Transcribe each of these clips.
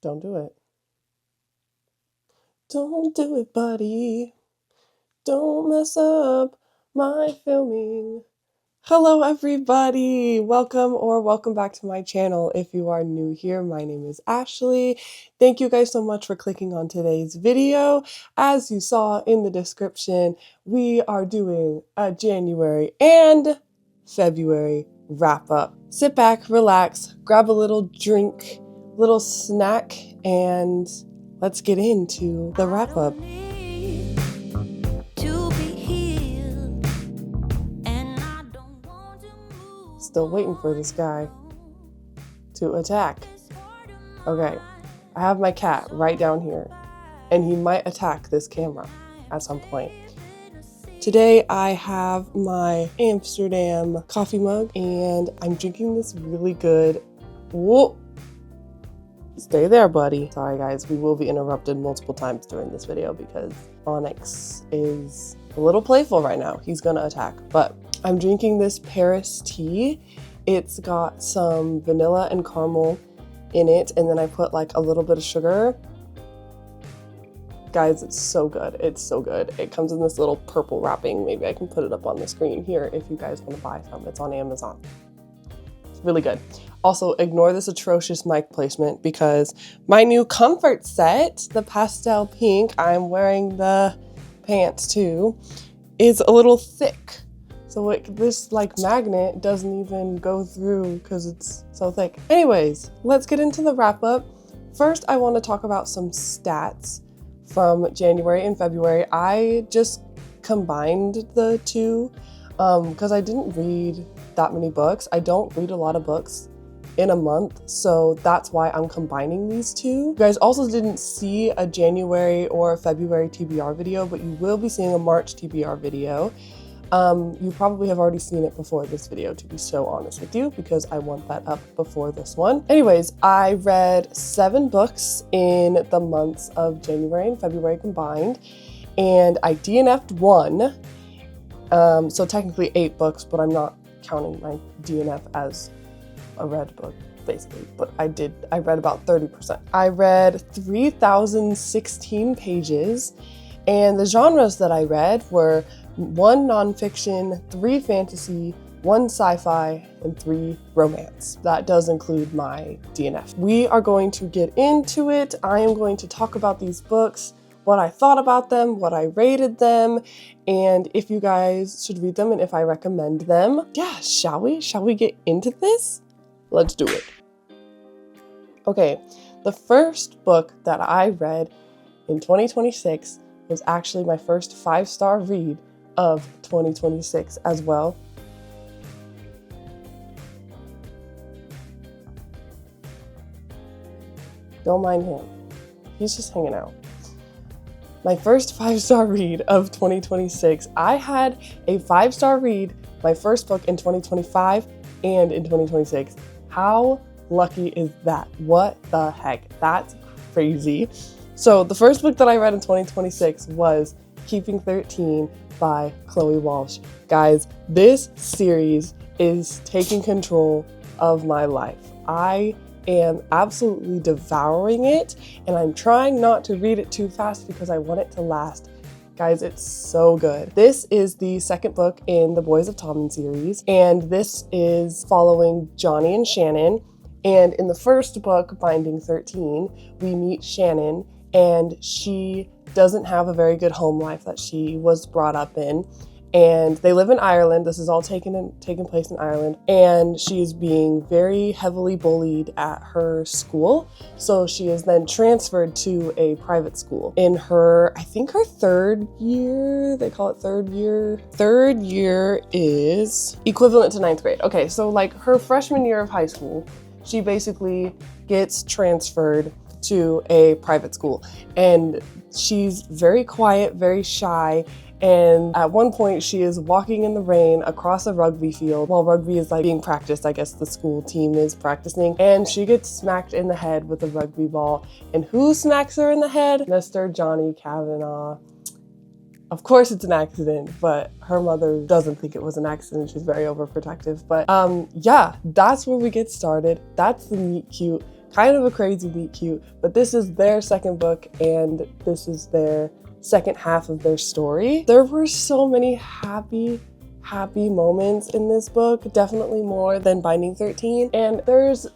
Don't do it. Don't do it, buddy. Don't mess up my filming. Hello, everybody. Welcome back to my channel. If you are new here, my name is Ashley. Thank you guys so much for clicking on today's video. As you saw in the description, we are doing a January and February wrap-up. Sit back, relax, grab a little drink, little snack, and let's get into the wrap-up. Still waiting for this guy to attack. Okay, I have my cat right down here, and he might attack this camera at some point. Today I have my Amsterdam coffee mug, and I'm drinking this really good, whoa, stay there, buddy. Sorry guys, we will be interrupted multiple times during this video because Onyx is a little playful right now. He's gonna attack, but I'm drinking this Paris tea. It's got some vanilla and caramel in it, and then I put like a little bit of sugar. Guys, it's so good. It's so good. It comes in this little purple wrapping. Maybe I can put it up on the screen here if you guys want to buy some. It's on Amazon. It's really good. Also, ignore this atrocious mic placement because my new comfort set, the pastel pink, I'm wearing the pants too, is a little thick. So this like magnet doesn't even go through because it's so thick. Anyways, let's get into the wrap up. First, I want to talk about some stats from January and February. I just combined the two because I didn't read that many books. I don't read a lot of books in a month, so that's why I'm combining these two. You guys also didn't see a January or a February TBR video, but you will be seeing a March TBR video. You probably have already seen it before this video, to be so honest with you, because I want that up before this one. Anyways, I read 7 books in the months of January and February combined, and I DNF'd 1. So technically 8 books, but I'm not counting my DNF as a read book, basically. But I read about 30%. I read 3,016 pages, and the genres that I read were 1 nonfiction, 3 fantasy, 1 sci-fi, and 3 romance. That does include my DNF. We are going to get into it. I am going to talk about these books, what I thought about them, what I rated them, and if you guys should read them and if I recommend them. Yeah, shall we? Shall we get into this? Let's do it. Okay, the first book that I read in 2026 was actually my first 5-star read of 2026 as well. Don't mind him. He's just hanging out. My first 5-star read of 2026. I had a 5-star read, my first book in 2025 and in 2026. How lucky is that? What the heck? That's crazy. So the first book that I read in 2026 was Keeping 13 by Chloe Walsh. Guys, this series is taking control of my life. I am absolutely devouring it, and I'm trying not to read it too fast because I want it to last. Guys, it's so good. This is the second book in the Boys of Tommen series, and this is following Johnny and Shannon. And in the first book, Binding 13, we meet Shannon, and she doesn't have a very good home life that she was brought up in, and they live in Ireland. This is all taking place in Ireland, and she's being very heavily bullied at her school, so she is then transferred to a private school. In her, I think her 3rd year, they call it 3rd year is equivalent to 9th grade. Okay, so like her freshman year of high school, she basically gets transferred to a private school, and she's very quiet, very shy, and at one point she is walking in the rain across a rugby field while rugby is like being practiced. I guess the school team is practicing, and she gets smacked in the head with a rugby ball. And who smacks her in the head? Mr. Johnny Kavanaugh. Of course it's an accident, but her mother doesn't think it was an accident. She's very overprotective. But yeah, that's where we get started. That's the meet cute. kind of a crazy meet cute, but this is their second book and this is their second half of their story. There were so many happy moments in this book, definitely more than Binding 13. And there's,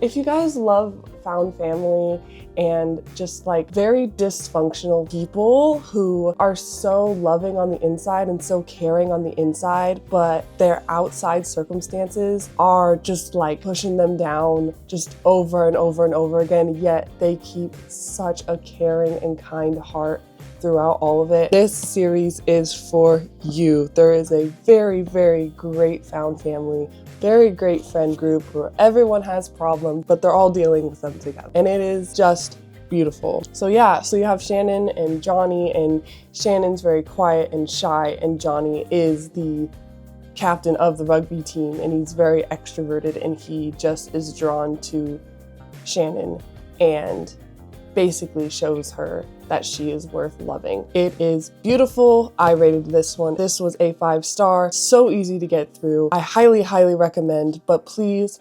if you guys love found family and just like very dysfunctional people who are so loving on the inside and so caring on the inside, but their outside circumstances are just like pushing them down just over and over and over again, yet they keep such a caring and kind heart throughout all of it. This series is for you. There is a very great found family, very great friend group where everyone has problems, but they're all dealing with them together. And it is just beautiful. So yeah, so you have Shannon and Johnny, and Shannon's very quiet and shy, and Johnny is the captain of the rugby team, and he's very extroverted, and he just is drawn to Shannon and basically shows her that she is worth loving. It is beautiful. I rated this one. This was a 5-star. So easy to get through. I highly recommend, but please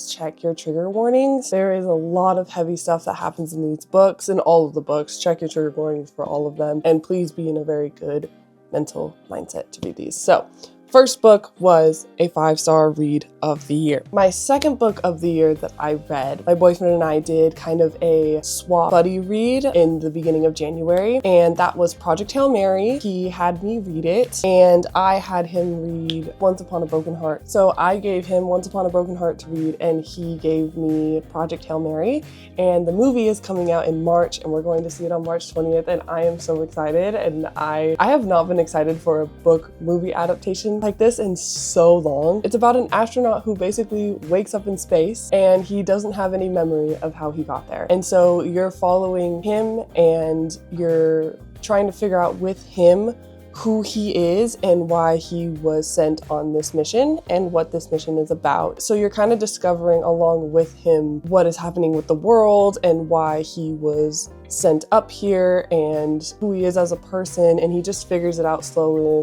check your trigger warnings. There is a lot of heavy stuff that happens in these books, in all of the books. Check your trigger warnings for all of them, and please be in a very good mental mindset to read these. So, first book was a 5-star read of the year. My second book of the year that I read, my boyfriend and I did kind of a swap buddy read in the beginning of January, and that was Project Hail Mary. He had me read it, and I had him read Once Upon a Broken Heart. So I gave him Once Upon a Broken Heart to read, and he gave me Project Hail Mary, and the movie is coming out in March, and we're going to see it on March 20th, and I am so excited, and I have not been excited for a book movie adaptation like this in so long. It's about an astronaut who basically wakes up in space and he doesn't have any memory of how he got there. And so you're following him and you're trying to figure out with him who he is and why he was sent on this mission and what this mission is about. So you're kind of discovering along with him what is happening with the world and why he was sent up here and who he is as a person, and he just figures it out slowly,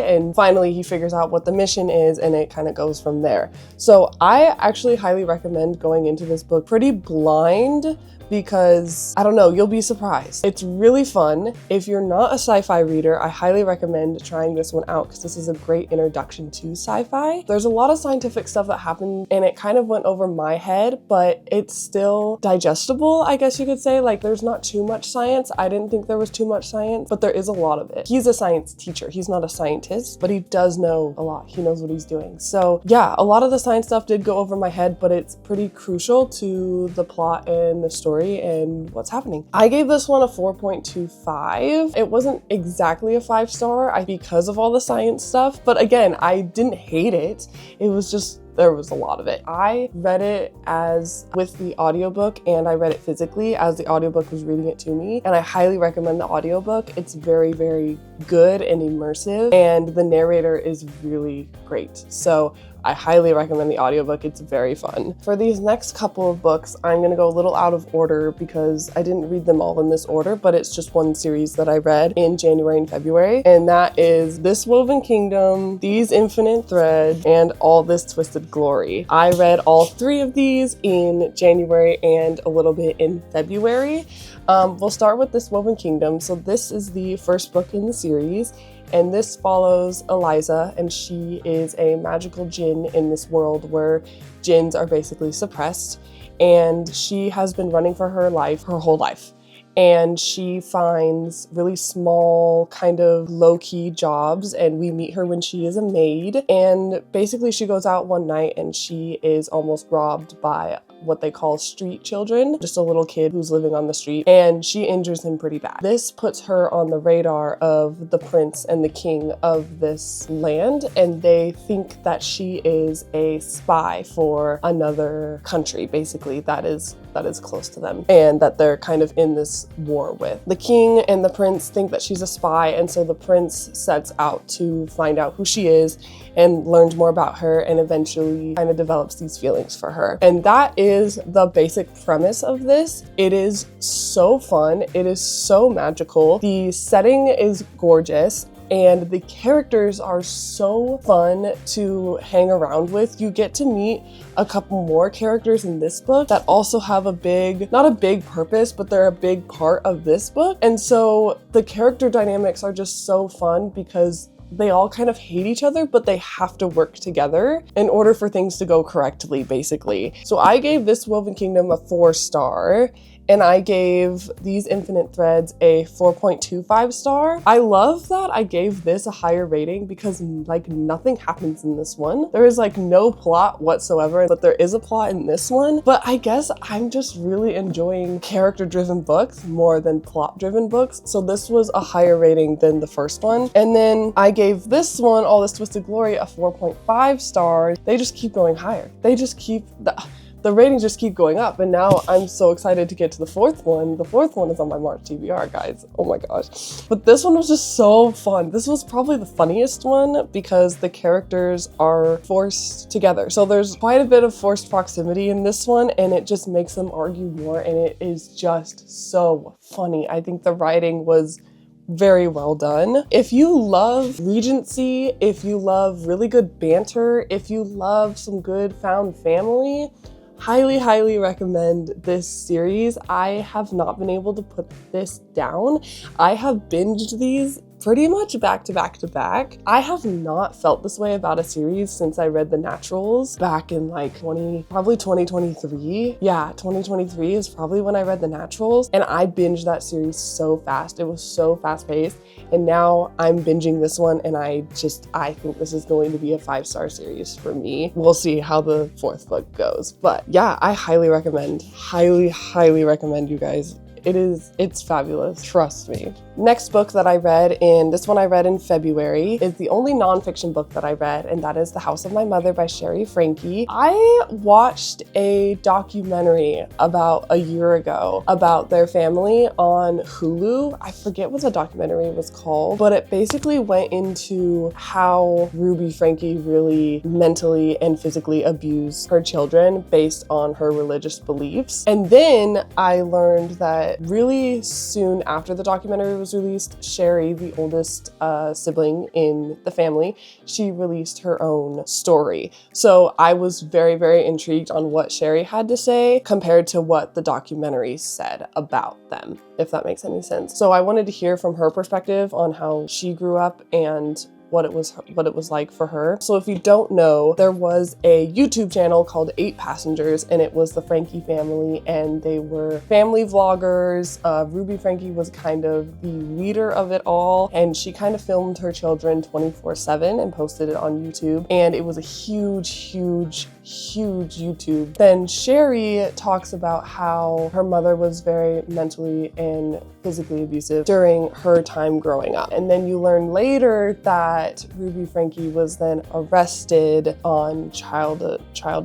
and finally he figures out what the mission is, and it kind of goes from there. So I actually highly recommend going into this book pretty blind, because I don't know, you'll be surprised. It's really fun. If you're not a sci-fi reader, I highly recommend trying this one out because this is a great introduction to sci-fi. There's a lot of scientific stuff that happened and it kind of went over my head, but it's still digestible, I guess you could say. Like, there's not too much science. I didn't think there was too much science, but there is a lot of it. He's a science teacher. He's not a scientist, but he does know a lot. He knows what he's doing. So yeah, a lot of the science stuff did go over my head, but it's pretty crucial to the plot and the story and what's happening. I gave this one a 4.25. It wasn't exactly a 5-star because of all the science stuff, but again, I didn't hate it. It was just, there was a lot of it. I read it as with the audiobook, and I read it physically as the audiobook was reading it to me, and I highly recommend the audiobook. It's very good and immersive, and the narrator is really great. So I highly recommend the audiobook. It's very fun. For these next couple of books, I'm gonna go a little out of order because I didn't read them all in this order, but it's just one series that I read in January and February, and that is This Woven Kingdom, These Infinite Threads, and All This Twisted Glory. I read all 3 of these in January and a little bit in February. We'll start with This Woven Kingdom. So this is the first book in the series, and this follows Eliza, and she is a magical djinn in this world where djinns are basically suppressed, and she has been running for her life, her whole life. And she finds really small, kind of low-key jobs, and we meet her when she is a maid. And basically she goes out one night and she is almost robbed by what they call street children, just a little kid who's living on the street, and she injures him pretty bad. This puts her on the radar of the prince and the king of this land, and they think that she is a spy for another country, basically, that is close to them, and that they're kind of in this war with. The king and the prince think that she's a spy, and so the prince sets out to find out who she is and learns more about her, and eventually kind of develops these feelings for her. And that is the basic premise of this. It is so fun. It is so magical. The setting is gorgeous. and the characters are so fun to hang around with. You get to meet a couple more characters in this book that also have not a big purpose, but they're a big part of this book. And so the character dynamics are just so fun because they all kind of hate each other, but they have to work together in order for things to go correctly, basically. So I gave this Woven Kingdom a 4-star, and I gave These Infinite Threads a 4.25 star. I love that I gave this a higher rating because like nothing happens in this one. There is like no plot whatsoever, but there is a plot in this one. But I guess I'm just really enjoying character-driven books more than plot-driven books. So this was a higher rating than the first one. And then I gave this one, All This Twisted Glory, a 4.5 stars. They just keep going higher. They just keep, the ratings just keep going up, and now I'm so excited to get to the fourth one. The fourth one is on my March TBR, guys. Oh my gosh. But this one was just so fun. This was probably the funniest one because the characters are forced together. So there's quite a bit of forced proximity in this one, and it just makes them argue more, and it is just so funny. I think the writing was very well done. If you love Regency, if you love really good banter, if you love some good found family, highly recommend this series. I have not been able to put this down. I have binged these pretty much back to back to back. I have not felt this way about a series since I read The Naturals back in like probably 2023. Yeah, 2023 is probably when I read The Naturals, and I binged that series so fast. It was so fast paced, and now I'm binging this one, and I think this is going to be a 5-star series for me. We'll see how the fourth book goes, but yeah, I highly recommend, highly recommend, you guys. It's fabulous, trust me. Next book that I read, this one I read in February, is the only nonfiction book that I read, and that is The House of My Mother by Sherry Frankie. I watched a documentary about a year ago about their family on Hulu. I forget what the documentary was called, but it basically went into how Ruby Frankie really mentally and physically abused her children based on her religious beliefs. And then I learned that really soon after the documentary was released, Sherry, the oldest sibling in the family, she released her own story. So I was very intrigued on what Sherry had to say compared to what the documentary said about them, if that makes any sense. So I wanted to hear from her perspective on how she grew up and what it was like for her. So if you don't know, there was a YouTube channel called 8 Passengers, and it was the Frankie family, and they were family vloggers. Ruby Frankie was kind of the leader of it all, and she kind of filmed her children 24/7 and posted it on YouTube, and it was a huge YouTube. Then Sherry talks about how her mother was very mentally and physically abusive during her time growing up. And then you learn later that Ruby Frankie was then arrested on child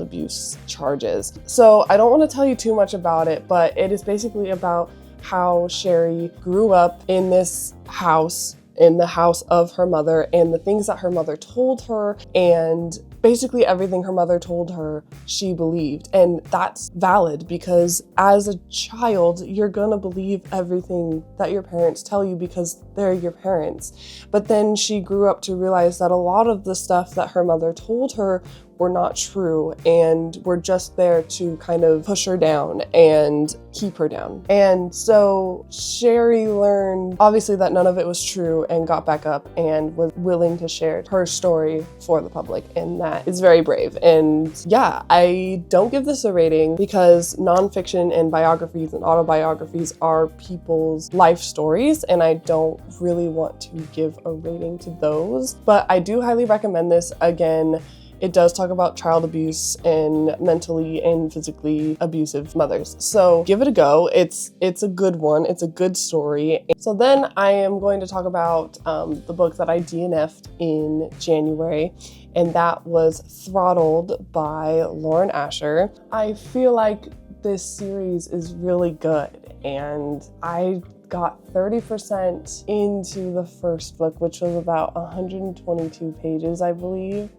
abuse charges. So I don't want to tell you too much about it, but it is basically about how Sherry grew up in this house, in the house of her mother, and the things that her mother told her, and basically everything her mother told her, she believed. And that's valid because as a child, you're gonna believe everything that your parents tell you because they're your parents. But then she grew up to realize that a lot of the stuff that her mother told her were not true and were just there to kind of push her down and keep her down. And so Sherry learned, obviously, that none of it was true and got back up and was willing to share her story for the public, and that is very brave. And yeah, I don't give this a rating because nonfiction and biographies and autobiographies are people's life stories, and I don't really want to give a rating to those. But I do highly recommend this. Again, it does talk about child abuse and mentally and physically abusive mothers. So give it a go. It's a good one. It's a good story. So then I am going to talk about the book that I DNF'd in January, and that was Throttled by Lauren Asher. I feel like this series is really good, and I got 30% into the first book, which was about 122 pages, I believe.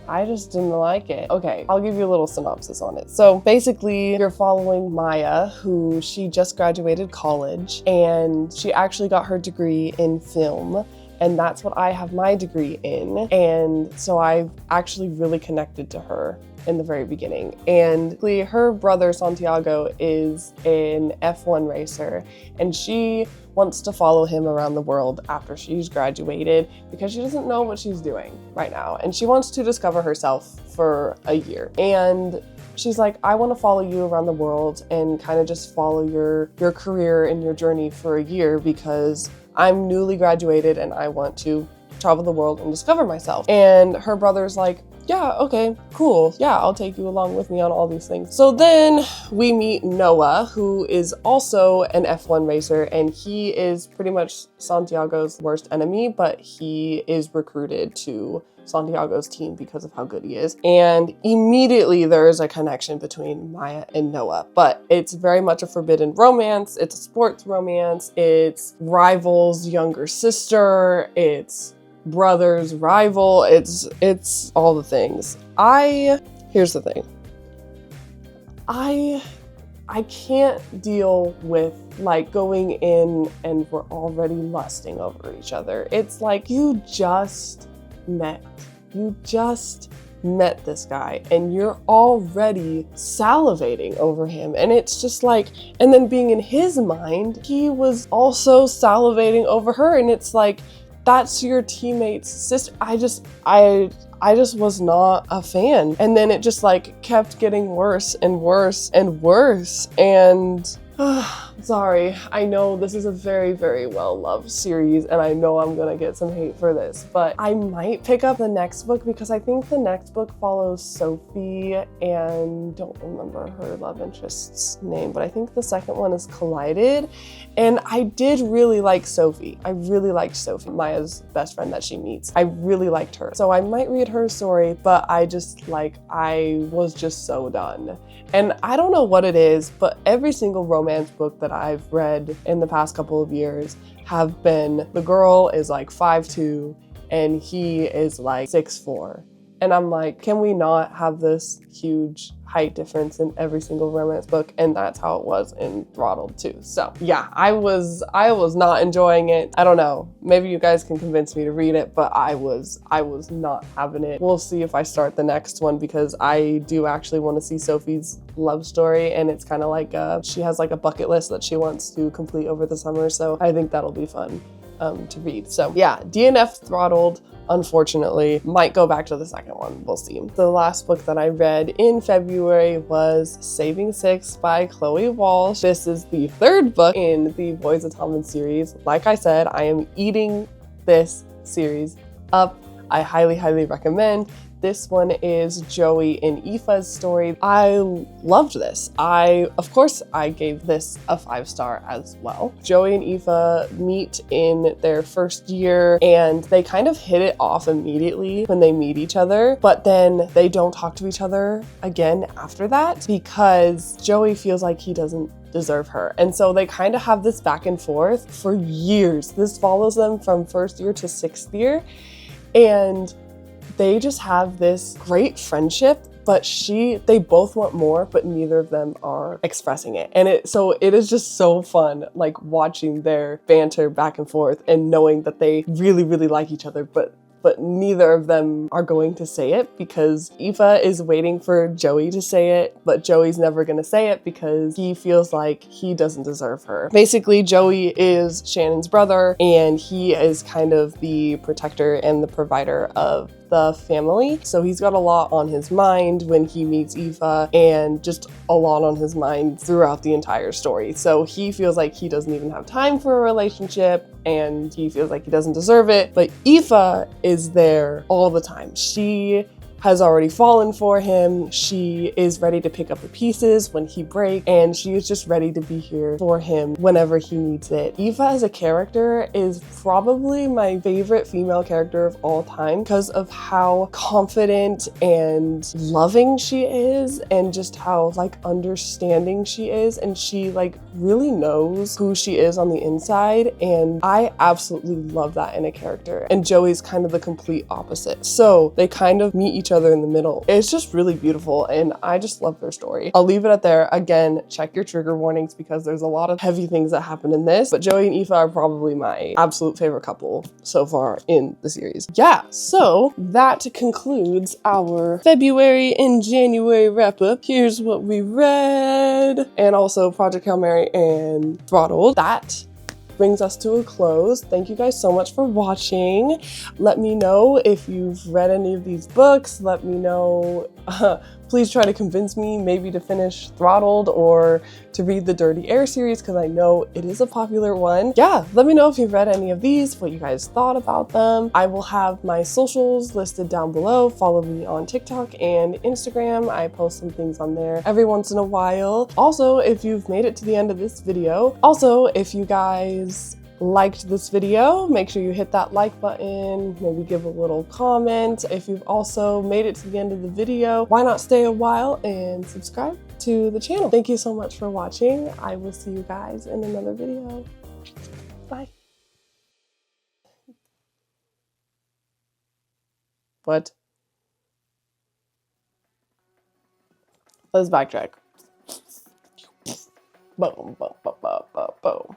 I just didn't like it. Okay, I'll give you a little synopsis on it. So basically, you're following Maya, who she just graduated college, and she actually got her degree in film. And that's what I have my degree in. And so I've actually really connected to her in the very beginning. And her brother Santiago is an F1 racer, and she wants to follow him around the world after she's graduated because she doesn't know what she's doing right now. And she wants to discover herself for a year. And she's like, I want to follow you around the world and kind of just follow your career and your journey for a year because I'm newly graduated and I want to travel the world and discover myself. And her brother's like, yeah, okay, cool. Yeah, I'll take you along with me on all these things. So then we meet Noah, who is also an F1 racer, and he is pretty much Santiago's worst enemy, but he is recruited to Santiago's team because of how good he is. And immediately there is a connection between Maya and Noah, but it's very much a forbidden romance. It's a sports romance. It's rival's younger sister. It's brother's rival. It's all the things. Here's the thing. I can't deal with like going in and we're already lusting over each other. It's like you just met this guy and you're already salivating over him. And it's just like, and then being in his mind, he was also salivating over her. And it's like, that's your teammate's sister. I just was not a fan. And then it just like kept getting worse and worse and worse. And sorry, I know this is a very, very well-loved series and I know I'm gonna get some hate for this, but I might pick up the next book because I think the next book follows Sophie and don't remember her love interest's name, but I think the second one is Collided. And I did really like Sophie. I really liked Sophie, Maya's best friend that she meets. I really liked her. So I might read her story, but I was just so done. And I don't know what it is, but every single romance book that I've read in the past couple of years have been, the girl is like 5'2" and he is like 6'4". And I'm like, can we not have this huge height difference in every single romance book? And that's how it was in Throttled too. So yeah, I was not enjoying it. I don't know, maybe you guys can convince me to read it, but I was not having it. We'll see if I start the next one because I do actually want to see Sophie's love story, and it's kind of like she has like a bucket list that she wants to complete over the summer. So I think that'll be fun to read. So yeah, DNF Throttled, unfortunately, might go back to the second one. We'll see. The last book that I read in February was Saving Six by Chloe Walsh. This is the third book in the Boys of Tommen series. Like I said, I am eating this series up. I highly, highly recommend. This one is Joey and Aoife's story. I loved this. Of course, I gave this a 5-star as well. Joey and Aoife meet in their first year and they kind of hit it off immediately when they meet each other, but then they don't talk to each other again after that because Joey feels like he doesn't deserve her. And so they kind of have this back and forth for years. This follows them from first year to 6th year. And they just have this great friendship, but they both want more, but neither of them are expressing it. And it is just so fun, like watching their banter back and forth and knowing that they really, really like each other, but neither of them are going to say it because Aoife is waiting for Joey to say it, but Joey's never going to say it because he feels like he doesn't deserve her. Basically, Joey is Shannon's brother and he is kind of the protector and the provider of the family. So he's got a lot on his mind when he meets Aoife and just a lot on his mind throughout the entire story. So he feels like he doesn't even have time for a relationship and he feels like he doesn't deserve it. But Aoife is there all the time. She has already fallen for him. She is ready to pick up the pieces when he breaks, and she is just ready to be here for him whenever he needs it. Aoife as a character is probably my favorite female character of all time because of how confident and loving she is and just how like understanding she is, and she like really knows who she is on the inside, and I absolutely love that in a character. And Joey's kind of the complete opposite. So they kind of meet each other in the middle. It's just really beautiful, and I just love their story. I'll leave it at there. Again, check your trigger warnings because there's a lot of heavy things that happen in this, but Joey and Aoife are probably my absolute favorite couple so far in the series. Yeah, so that concludes our February and January wrap-up. Here's what we read, and also Project Hail Mary and Throttled. That brings us to a close. Thank you guys so much for watching. Let me know if you've read any of these books. Let me know, please try to convince me maybe to finish Throttled or to read the Dirty Air series because I know it is a popular one. Yeah, let me know if you've read any of these, what you guys thought about them. I will have my socials listed down below. Follow me on TikTok and Instagram. I post some things on there every once in a while. Also, if you've made it to the end of this video, if you guys liked this video, make sure you hit that like button, maybe give a little comment. If you've also made it to the end of the video, why not stay a while and subscribe to the channel. Thank you so much for watching. I will see you guys in another video. Bye. What? Let's backtrack. Boom, boom, boom, boom, boom, boom.